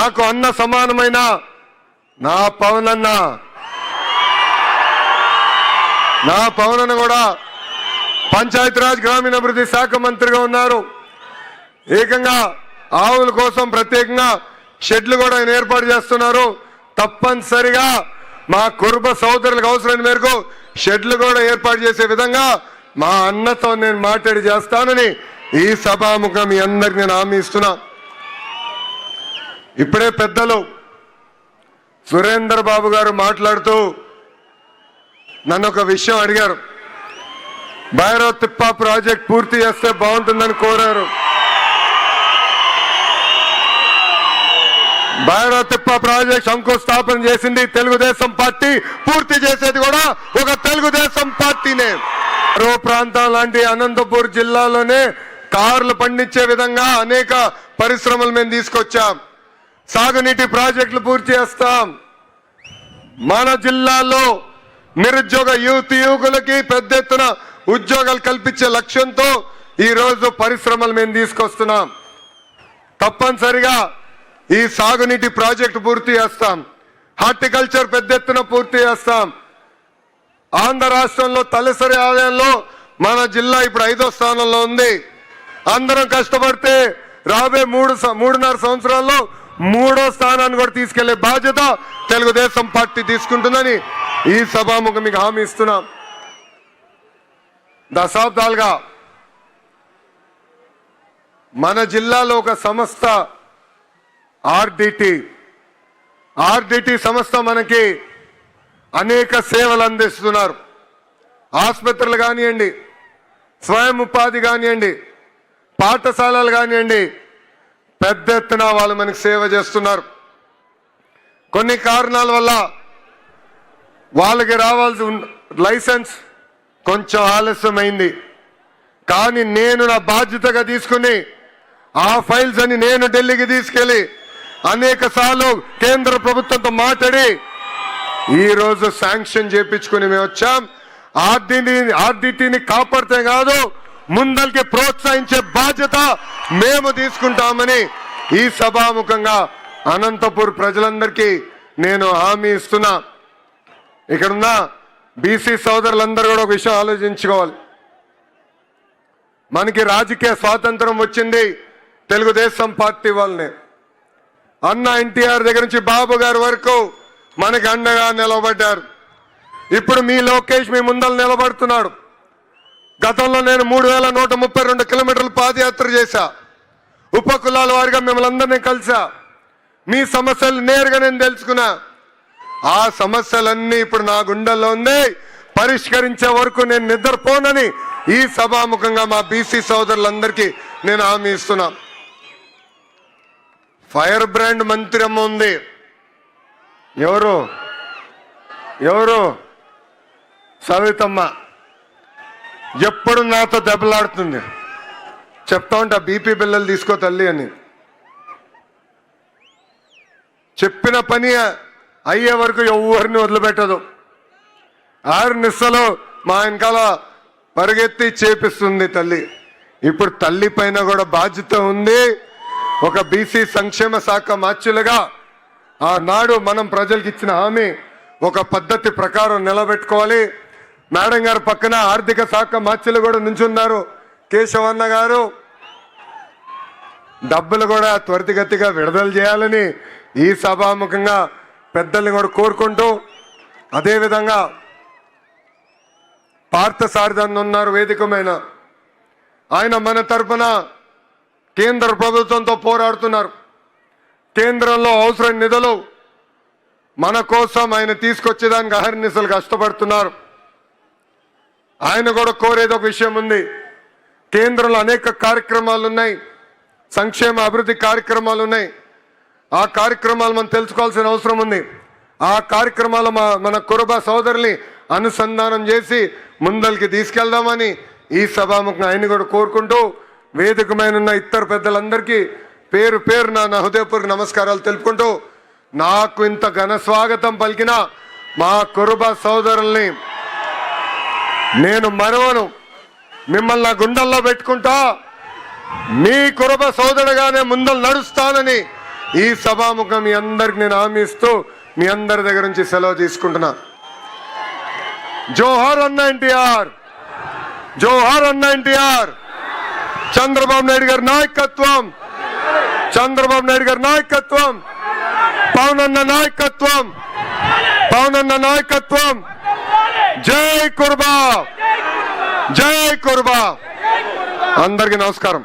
నాకు అన్న సమానమైన నా పవనన్న కూడా పంచాయతీరాజ్ గ్రామీణాభివృద్ధి శాఖ మంత్రిగా ఉన్నారు. ఏకంగా ఆవుల కోసం ప్రత్యేకంగా షెడ్లు కూడా ఆయన ఏర్పాటు చేస్తున్నారు. తప్పనిసరిగా మా కురుబ సోదరులకు అవసరమైన మేరకు షెడ్లు కూడా ఏర్పాటు చేసే విధంగా మా అన్నతో నేను మాట్లాడి చేస్తానని ఈ సభాముఖం మీ అందరికి నేను హామీ ఇస్తున్నా. ఇప్పుడే పెద్దలు సురేందర్ బాబు గారు మాట్లాడుతూ నన్ను ఒక విషయం అడిగారు. భైరవ తిప్ప ప్రాజెక్ట్ పూర్తి చేస్తే బాగుంటుందని కోరారు. భైరవ తిప్ప ప్రాజెక్ట్ శంకుస్థాపన చేసింది తెలుగుదేశం పార్టీ, పూర్తి చేసేది కూడా ఒక తెలుగుదేశం పార్టీనే. మరో ప్రాంతం లాంటి అనంతపూర్ జిల్లాలోనే కార్లు పండించే విధంగా అనేక పరిశ్రమలు మేము తీసుకొచ్చాం. సాగునీటి ప్రాజెక్టులు పూర్తి చేస్తాం. మన జిల్లాలో నిరుద్యోగ యువకులకి పెద్ద ఎత్తున ఉద్యోగాలు కల్పించే లక్ష్యంతో ఈ రోజు పరిశ్రమలు మేము తీసుకొస్తున్నాం. తప్పనిసరిగా ఈ సాగునీటి ప్రాజెక్టు పూర్తి చేస్తాం. హార్టికల్చర్ పెద్ద ఎత్తున పూర్తి చేస్తాం. ఆంధ్ర రాష్ట్రంలో తలసరి ఆదాయంలో మన జిల్లా ఇప్పుడు 5వ స్థానంలో ఉంది. అందరం కష్టపడితే రాబోయే 3.5 సంవత్సరాల్లో 3వ స్థానాన్ని కూడా తీసుకెళ్లే బాధ్యత తెలుగుదేశం పార్టీ తీసుకుంటుందని ఈ సభాముఖం మీకు హామీ ఇస్తున్నాం. దశాబ్దాలుగా మన జిల్లాలో ఒక సంస్థ ఆర్డిటి సంస్థ మనకి అనేక సేవలు అందిస్తున్నారు. ఆసుపత్రులు కానివ్వండి, స్వయం ఉపాధి కానివ్వండి, పాఠశాలలు కానివ్వండి, పెద్ద ఎత్తున వాళ్ళు మనకి సేవ చేస్తున్నారు. కొన్ని కారణాల వల్ల వాళ్ళకి రావాల్సిన లైసెన్స్ కొంచెం ఆలస్యమైంది. కానీ నేను నా బాధ్యతగా తీసుకుని ఆ ఫైల్స్ అని నేను ఢిల్లీకి తీసుకెళ్లి అనేక సార్లు కేంద్ర ప్రభుత్వంతో మాట్లాడి ఈరోజు శాంక్షన్ చేయించుకుని మేము వచ్చాం. ఆర్డిటిని కాపాడితే కాదు, ముందరికి ప్రోత్సహించే బాధ్యత మేము తీసుకుంటామని ఈ సభాముఖంగా అనంతపూర్ ప్రజలందరికీ నేను హామీ ఇస్తున్నా. ఇక్కడున్న బీసీ సోదరులందరూ కూడా ఒక విషయం ఆలోచించుకోవాలి. మనకి రాజకీయ స్వాతంత్రం వచ్చింది తెలుగుదేశం పార్టీ వాళ్ళనే. అన్న ఎన్టీఆర్ దగ్గర నుంచి బాబు గారి వరకు మనకి అండగా నిలబడ్డారు. ఇప్పుడు మీ లోకేష్ మీ ముందర నిలబడుతున్నాడు. గతంలో నేను 3132 కిలోమీటర్లు పాదయాత్ర చేశా. ఉపకులాల వారిగా మిమ్మల్ని అందరినీ కలిసా. మీ సమస్యలు నేరుగా నేను తెలుసుకున్నా. ఆ సమస్యలన్నీ ఇప్పుడు నా గుండెల్లో ఉంది. పరిష్కరించే వరకు నేను నిద్రపోనని ఈ సభాముఖంగా మా బీసీ సోదరులందరికీ నేను హామీ ఇస్తున్నా. ఫైర్ బ్రాండ్ మంత్రి అమ్మ ఉంది. ఎవరు సవితమ్మ. ఎప్పుడు నాతో దెబ్బలాడుతుంది. చెప్తా ఉంటా బీపీ బిల్లలు తీసుకో తల్లి అని. చెప్పిన పని అయ్యే వరకు ఎవరిని వదిలిపెట్టదు. 6 నిమిషాలు మా వెనకాల పరిగెత్తి చేపిస్తుంది తల్లి. ఇప్పుడు తల్లి పైన కూడా బాధ్యత ఉంది. ఒక బీసీ సంక్షేమ శాఖ మార్చులుగా ఆనాడు మనం ప్రజలకు ఇచ్చిన హామీ ఒక పద్ధతి ప్రకారం నిలబెట్టుకోవాలి. మేడం గారు పక్కన ఆర్థిక శాఖ మార్చులు కూడా నుంచున్నారు, కేశవన్న గారు. డబ్బులు కూడా త్వరితగతిగా విడుదల చేయాలని ఈ సభాముఖంగా పెద్దల్ని కూడా కోరుకుంటూ, అదేవిధంగా పార్థసారథి ఉన్నారు వేదికమైన ఆయన మన తరఫున కేంద్ర ప్రభుత్వంతో పోరాడుతున్నారు. కేంద్రంలో అవసరమైన నిధులు మన కోసం ఆయన తీసుకొచ్చేదానికి అహర్నిశలు కష్టపడుతున్నారు. ఆయన కూడా కోరేది ఒక విషయం ఉంది. కేంద్రంలో అనేక కార్యక్రమాలు ఉన్నాయి, సంక్షేమ అభివృద్ధి కార్యక్రమాలు ఉన్నాయి. ఆ కార్యక్రమాలు మనం తెలుసుకోవాల్సిన అవసరం ఉంది. ఆ కార్యక్రమాలు మన కురుబ సోదరుల్ని అనుసంధానం చేసి ముందరికి తీసుకెళ్దామని ఈ సభాముఖంగా ఆయన కూడా కోరుకుంటూ, వేదికమైన ఇతర పెద్దలందరికీ పేరు పేరు నా హృదయపూర్వక నమస్కారాలు తెలుపుకుంటూ, నాకు ఇంత ఘన స్వాగతం పలికిన మా కురుబ సోదరుల్ని నేను మరవను. మిమ్మల్ని నా గుండెల్లో పెట్టుకుంటా. మీ కురుబ సోదరుడుగానే ముందలు నడుస్తానని ఈ సభాముఖం మీ అందరికి నేను హామీ ఇస్తూ మీ అందరి దగ్గర నుంచి సెలవు తీసుకుంటున్నా. జోహార్ అన్న ఎన్టీఆర్, జోహార్ అన్న ఎన్టీఆర్. చంద్రబాబు నాయుడు గారి నాయకత్వం, చంద్రబాబు నాయుడు గారి నాయకత్వం, పవన్ అన్న నాయకత్వం, పవన్ అన్న నాయకత్వం. జై కుర్బా, జై కుర్బా. అందరికీ నమస్కారం.